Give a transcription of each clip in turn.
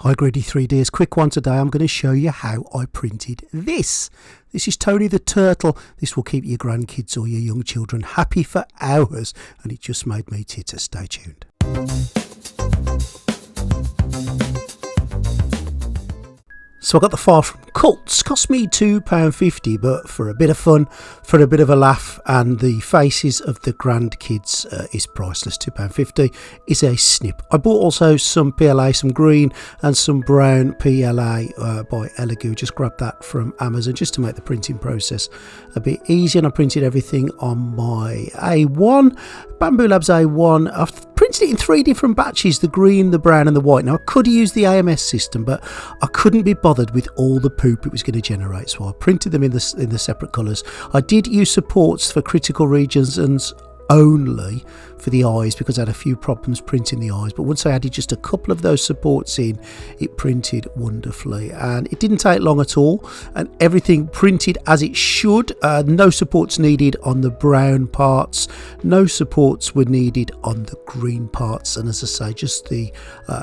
Hi Greedy 3Ds, quick one today. I'm going to show you how I printed this. This is Tony the Turtle. This will keep your grandkids or your young children happy for hours, and it just made me titter. Stay tuned. So I got the file from Cults. Cost me £2.50, but for a bit of fun, for a bit of a laugh, and the faces of the grandkids is priceless. £2.50 is a snip. I bought also some PLA, some green and some brown PLA by Elegoo. Just grabbed that from Amazon just to make the printing process a bit easier. And I printed everything on my A1, Bamboo Labs A1. I've printed it in 3 different batches, the green, the brown and the white. Now I could have used the AMS system, but I couldn't be bothered with all the poop it was going to generate, so I printed them in the separate colours. I did use supports for critical regions and only for the eyes because I had a few problems printing the eyes, but once I added just a couple of those supports in, it printed wonderfully, and it didn't take long at all, and everything printed as it should. No supports needed on the brown parts, no supports were needed on the green parts, and as I say, just the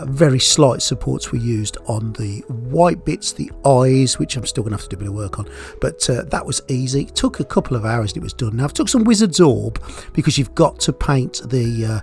very slight supports were used on the white bits, the eyes, which I'm still going to have to do a bit of work on, but that was easy. It took a couple of hours and it was done. Now I've took some Wizard's Orb because you've got to paint the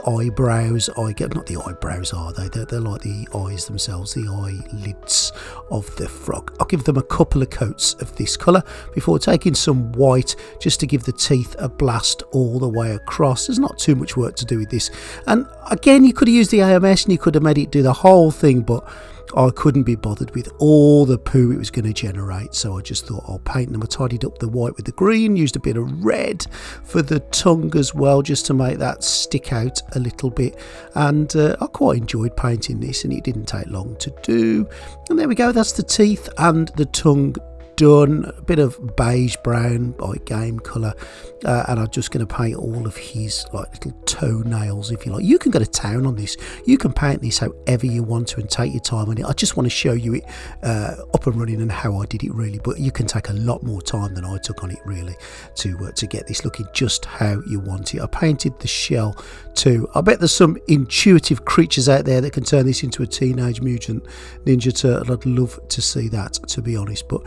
eyebrows. Not the eyebrows, are they? They're like the eyes themselves, the eyelids of the frog. I'll give them a couple of coats of this colour before taking some white just to give the teeth a blast all the way across. There's not too much work to do with this, and again, you could have used the AMS and you could have made it do the whole thing, but I couldn't be bothered with all the poo it was going to generate, so I just thought I'll paint them. I tidied up the white with the green, used a bit of red for the tongue as well, just to make that stick out a little bit, and I quite enjoyed painting this, and it didn't take long to do. And there we go, that's the teeth and the tongue done. A bit of beige brown by game colour, and I'm just going to paint all of his like little toenails, if you like. You can go to town on this, you can paint this however you want to and take your time on it. I just want to show you it up and running and how I did it really, but you can take a lot more time than I took on it really to get this looking just how you want it. I painted the shell too. I bet there's some intuitive creatures out there that can turn this into a Teenage Mutant Ninja Turtle. I'd love to see that, to be honest, but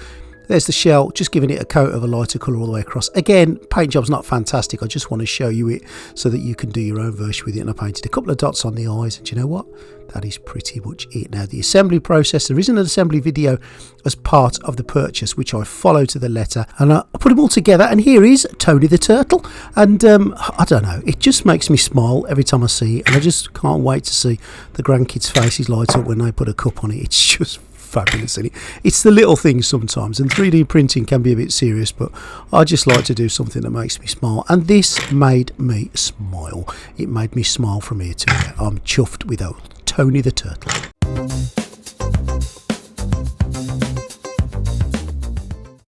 there's the shell, just giving it a coat of a lighter colour all the way across. Again, paint job's not fantastic. I just want to show you it so that you can do your own version with it. And I painted a couple of dots on the eyes, and do you know what? That is pretty much it. Now, the assembly process, there isn't an assembly video as part of the purchase, which I follow to the letter. And I put them all together, and here is Tony the Turtle. And I don't know, it just makes me smile every time I see it. And I just can't wait to see the grandkids' faces light up when they put a cup on it. It's just fabulous, isn't it? It's the little things sometimes, and 3D printing can be a bit serious, but I just like to do something that makes me smile, and this made me smile. It made me smile from ear to ear. I'm chuffed with old Tony the Turtle.